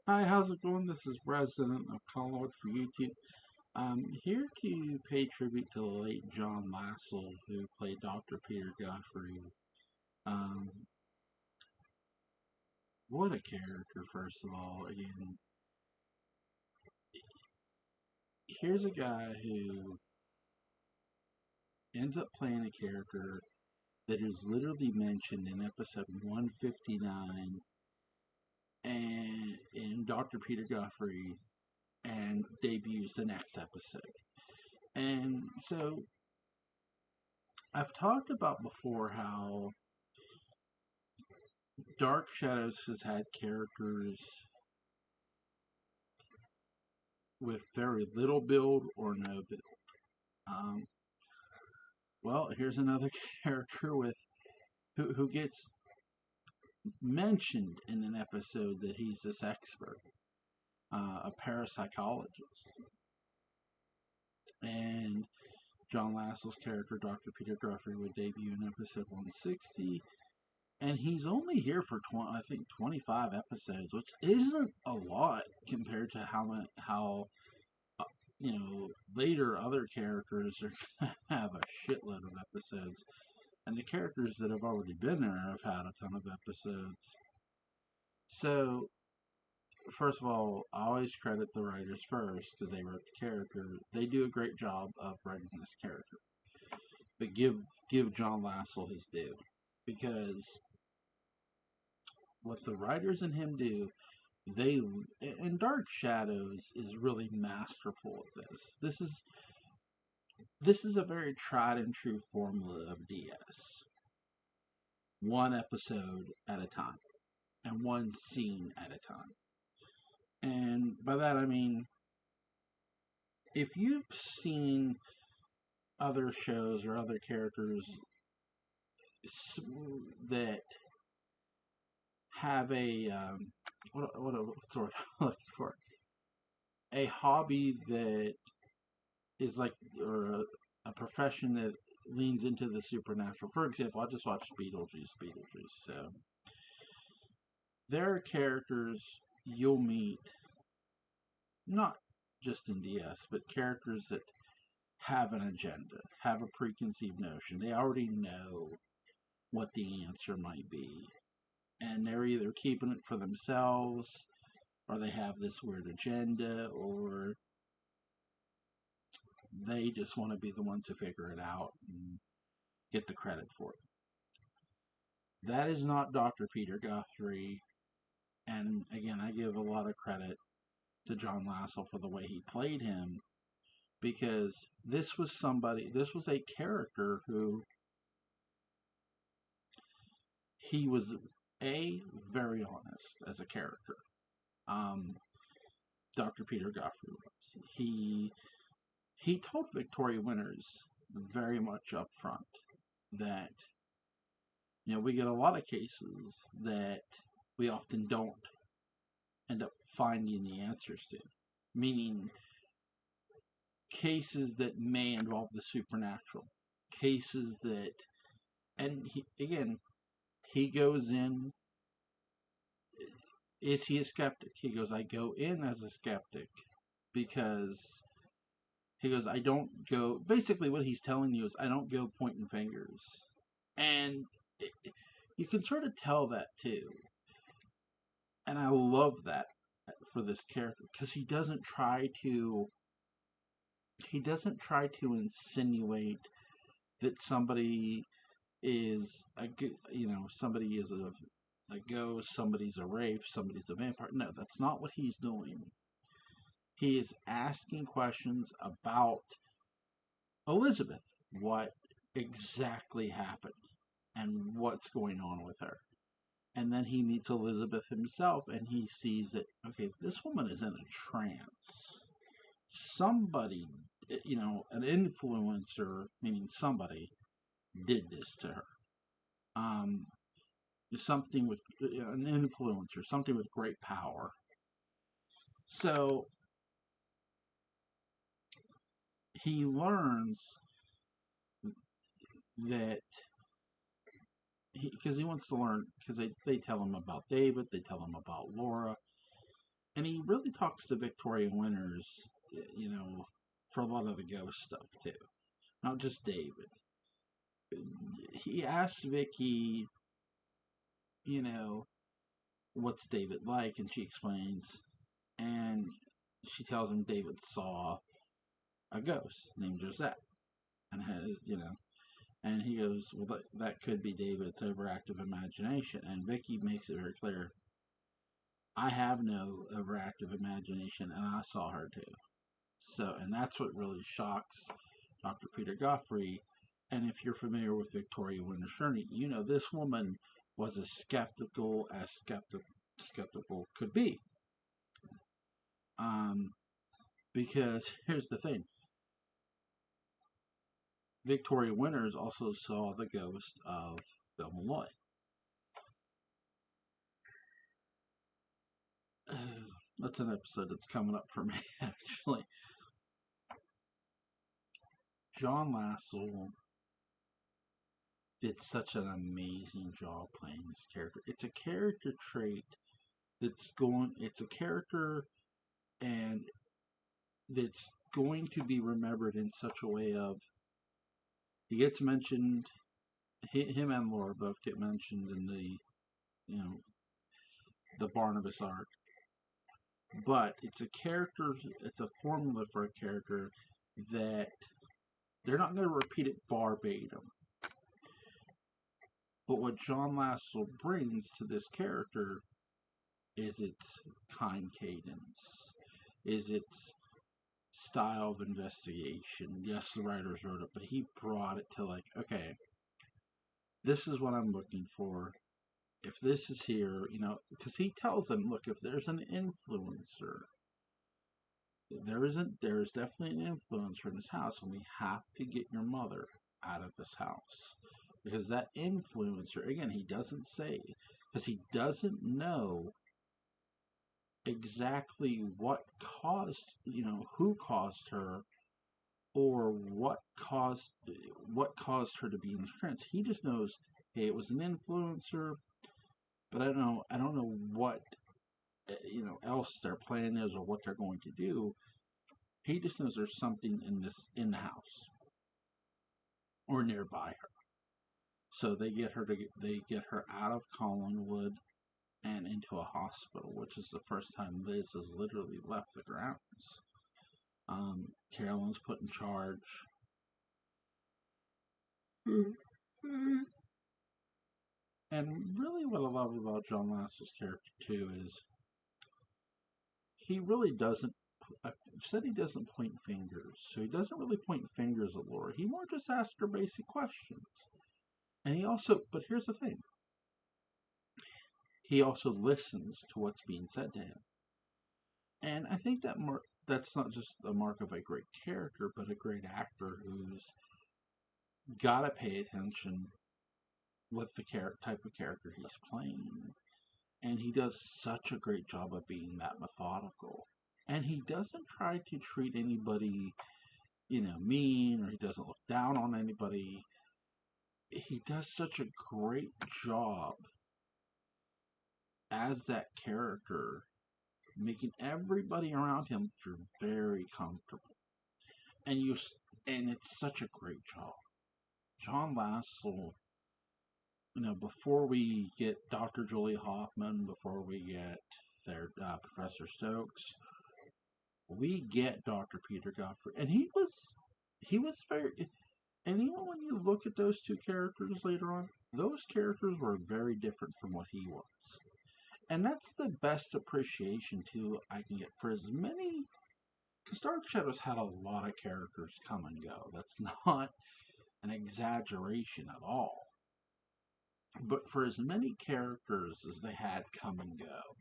Hi, how's it going? This is Resident of College for YouTube. Here to pay tribute to the late John Lasell, who played Dr. Peter Guthrie. Um, what a character, first of all. Again, here's a guy who ends up playing a character that is literally mentioned in episode 159 and in Dr. Peter Guthrie and debuts the next episode. And so I've talked about before how Dark Shadows has had characters with very little build or no build. Um, well, here's another character with who gets mentioned in an episode that he's this expert, a parapsychologist, and John Lasseter's character, Dr. Peter Guthrie, would debut in episode 160, and he's only here for 25 episodes, which isn't a lot compared to how later other characters are going to have a shitload of episodes. And the characters that have already been there have had a ton of episodes. So, first of all, I always credit the writers first because they wrote the character. They do a great job of writing this character. But give John Lasell his due. Because what the writers and him do, they and Dark Shadows is really masterful at this. This is a very tried and true formula of DS. One episode at a time, and one scene at a time. And by that I mean, if you've seen other shows or other characters that have a what's the word I'm looking for? A hobby that is like, or a profession that leans into the supernatural. For example, I just watched Beetlejuice. So there are characters you'll meet, not just in DS, but characters that have an agenda, have a preconceived notion. They already know what the answer might be. And they're either keeping it for themselves, or they have this weird agenda, or they just want to be the ones to figure it out and get the credit for it. That is not Dr. Peter Guthrie. And again, I give a lot of credit to John Lasell for the way he played him, because this was a character who he was very honest as a character. Um, Dr. Peter Guthrie was. He told Victoria Winters very much up front that we get a lot of cases that we often don't end up finding the answers to, meaning cases that may involve the supernatural, cases that, and he goes in. Is he a skeptic? He goes, I go in as a skeptic because he goes, I don't go. Basically, what he's telling you is, I don't go pointing fingers, and you can sort of tell that too. And I love that for this character because he doesn't try to insinuate that somebody is somebody is a ghost, somebody's a wraith, somebody's a vampire. No, that's not what he's doing. He is asking questions about Elizabeth, what exactly happened and what's going on with her. And then he meets Elizabeth himself and he sees that, okay, this woman is in a trance. Somebody, an influencer, meaning somebody, did this to her. Um, Something with an influencer, something with great power. So he learns that because he wants to learn, because they tell him about David, they tell him about Laura, And he really talks to Victoria Winters, you know, for a lot of the ghost stuff too, not just David. He asks Vicky, you know, what's David like, and she explains, and she tells him David saw a ghost named Josette, and has, and he goes, well, that could be David's overactive imagination, and Vicky makes it very clear, I have no overactive imagination, and I saw her too. So, and that's what really shocks Dr. Peter Guthrie. And if you're familiar with Victoria Winter Sherney, you know this woman was as skeptical as skeptical could be. Because here's the thing. Victoria Winters also saw the ghost of Bill Malloy. That's an episode that's coming up for me, actually. John Lasell did such an amazing job playing this character. It's a character trait it's a character and that's going to be remembered in such a way of, he gets mentioned, him and Laura both get mentioned in the Barnabas arc, but it's a formula for a character that they're not going to repeat it verbatim. But what John Lasell brings to this character is its kind cadence, is its style of investigation. Yes, the writers wrote it, but he brought it to like, okay, this is what I'm looking for. If this is here, because he tells them, look, if there's an influencer, there is definitely an influencer in this house, and we have to get your mother out of this house. Because that influencer, again, he doesn't say, because he doesn't know exactly what caused, who caused her, or what caused her to be in this trance. He just knows, hey, it was an influencer, but I don't know what else their plan is or what they're going to do. He just knows there's something in the house or nearby her. So they get her out of Collinwood and into a hospital, which is the first time Liz has literally left the grounds. Carolyn's put in charge. And really what I love about John Lasseter's character too is he really doesn't, I've said he doesn't point fingers, so he doesn't really point fingers at Laura. He more just asks her basic questions. And he also, but here's the thing, he also listens to what's being said to him. And I think that's not just the mark of a great character, but a great actor who's got to pay attention with the type of character he's playing. And he does such a great job of being that methodical. And he doesn't try to treat anybody, mean, or he doesn't look down on anybody. He does such a great job as that character, making everybody around him feel very comfortable. And it's such a great job. John Lasell, before we get Dr. Julie Hoffman, before we get their Professor Stokes, we get Dr. Peter Guthrie, and he was very. And even when you look at those two characters later on, those characters were very different from what he was, and that's the best appreciation too I can get for as many. Because Dark Shadows had a lot of characters come and go. That's not an exaggeration at all. But for as many characters as they had come and go,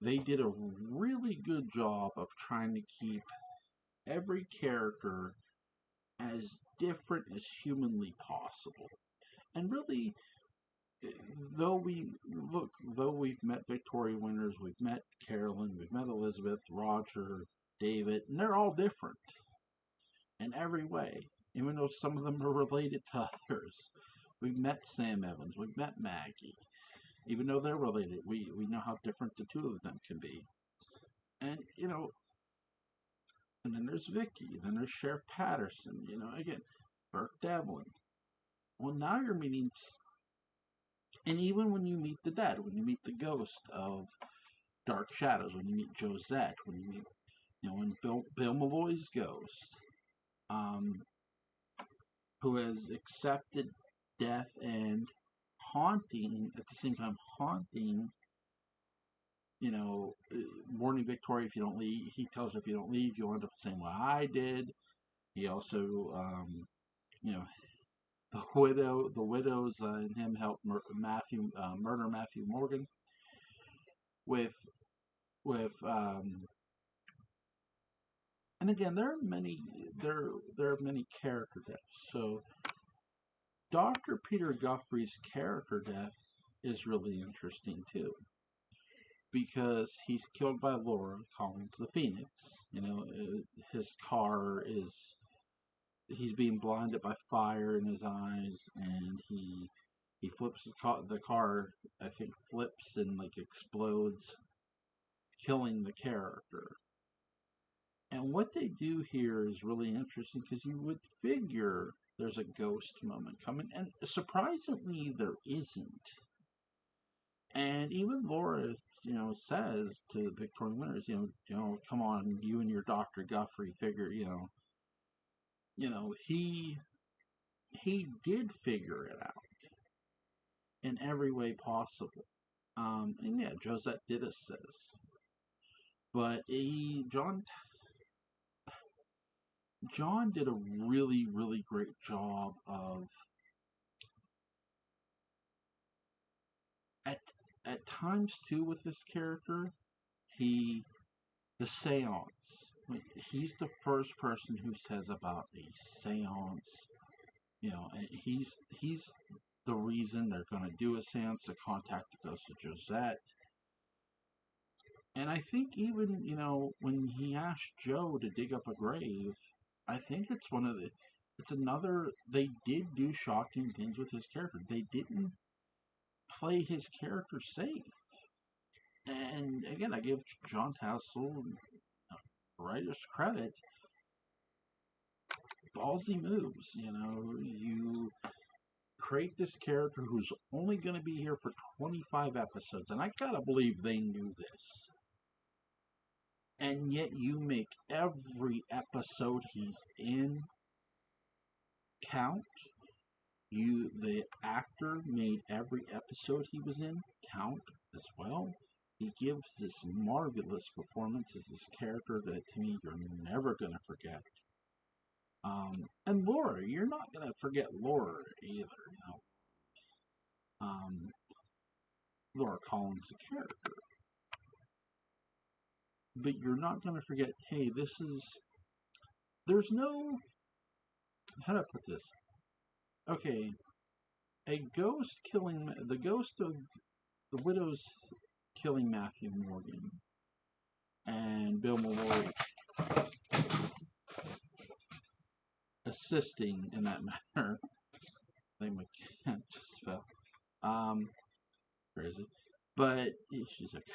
they did a really good job of trying to keep every character as different as humanly possible. And really, though we've met Victoria Winters, we've met Carolyn, we've met Elizabeth, Roger, David, and they're all different in every way, even though some of them are related to others. We've met Sam Evans, we've met Maggie. Even though they're related, we know how different the two of them can be. And, and then there's Vicky, then there's Sheriff Patterson, again, Burke Devlin. Well, now you're meeting, and even when you meet the dead, when you meet the ghost of Dark Shadows, when you meet Josette, when you meet, when Bill Malloy's ghost, um, who has accepted death and haunting, at the same time haunting, warning Victoria, if you don't leave, he tells her if you don't leave, you'll end up the same way I did. He also, the widows and him help murder Matthew Morgan with and again there are many character deaths. So Dr. Peter Guthrie's character death is really interesting too, because he's killed by Laura Collins the Phoenix. His car is, he's being blinded by fire in his eyes, and he flips the car, I think flips and like explodes, killing the character. And what they do here is really interesting, because you would figure there's a ghost moment coming, and surprisingly there isn't. And even Laura, says to Victorian Winters, come on, you and your Dr. Guthrie figure, he did figure it out in every way possible. And yeah, Josette did assist, but John did a really, really great job of, at times too, with this character, the seance. He's the first person who says about a seance, and he's the reason they're going to do a seance to contact the ghost of Josette. And I think even, when he asked Joe to dig up a grave, I think they did do shocking things with his character. They didn't play his character safe. And again, I give John Tassel writer's credit. Ballsy moves, you create this character who's only going to be here for 25 episodes, and I gotta believe they knew this. And yet you make every episode he's in count. The actor made every episode he was in count as well. He gives this marvelous performance as this character that, to me, you're never going to forget. And Laura, you're not going to forget Laura either, Laura Collins, the character. But you're not going to forget, hey, there's no, how do I put this? Okay, the ghost of the widows killing Matthew Morgan and Bill Malloy assisting in that matter. I think my cat just fell. Crazy. But she's like,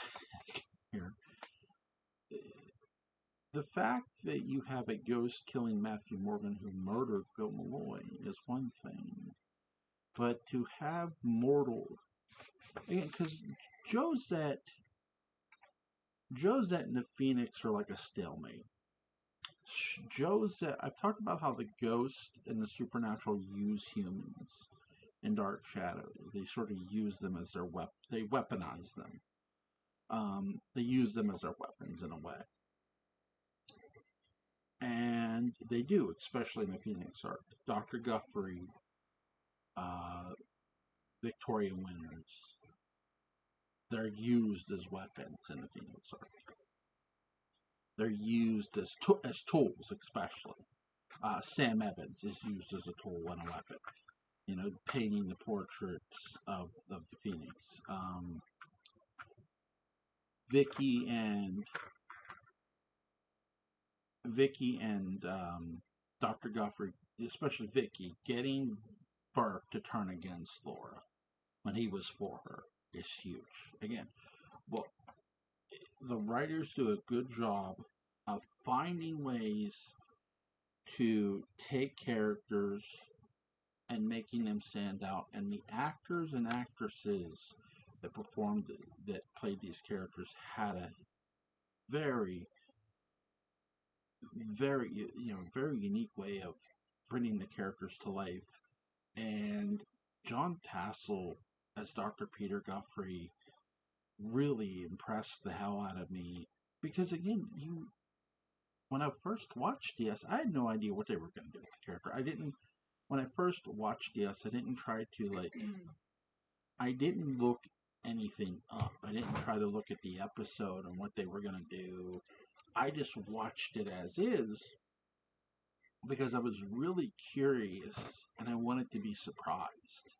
here. The fact that you have a ghost killing Matthew Morgan who murdered Bill Malloy is one thing. But to have mortal, again, because Josette and the Phoenix are like a stalemate. Josette, I've talked about how the ghost and the supernatural use humans in Dark Shadows. They sort of use them as their they weaponize them. They use them as their weapons in a way. And they do, especially in the Phoenix arc. Dr. Guthrie, Victorian Winters, they're used as weapons in the Phoenix arc. They're used as tools, especially. Sam Evans is used as a tool and a weapon. Painting the portraits of the Phoenix. Vicky and Dr. Guthrie, especially Vicky, getting Burke to turn against Laura when he was for her is huge. Again, well, the writers do a good job of finding ways to take characters and making them stand out. And the actors and actresses that performed, that played these characters, had a very, very, very unique way of bringing the characters to life. And John Tassel as Dr. Peter Guthrie really impressed the hell out of me, because again, when I first watched DS, I had no idea what they were going to do with the character. When I first watched DS, I didn't try to I didn't look anything up. I didn't try to look at the episode and what they were going to do. I just watched it as is because I was really curious and I wanted to be surprised.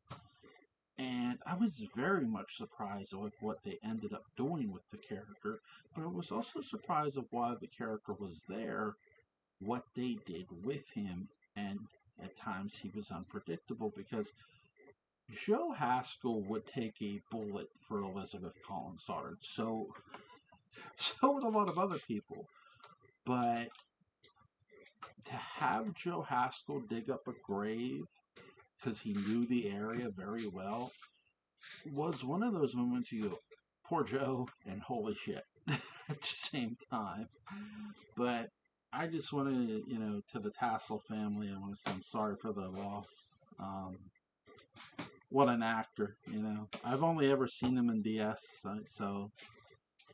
And I was very much surprised with what they ended up doing with the character, but I was also surprised of why the character was there, what they did with him, and at times he was unpredictable because Joe Haskell would take a bullet for Elizabeth Collins' daughter. So would a lot of other people. But to have Joe Haskell dig up a grave because he knew the area very well was one of those moments you go, poor Joe, and holy shit at the same time. But I just want to, to the Tassel family, I want to say I'm sorry for their loss. What an actor, I've only ever seen him in DS,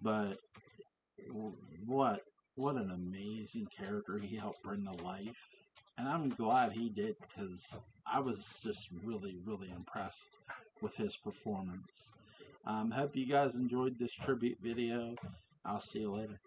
but what an amazing character he helped bring to life. And I'm glad he did, because I was just really, really impressed with his performance. Hope you guys enjoyed this tribute video. I'll see you later.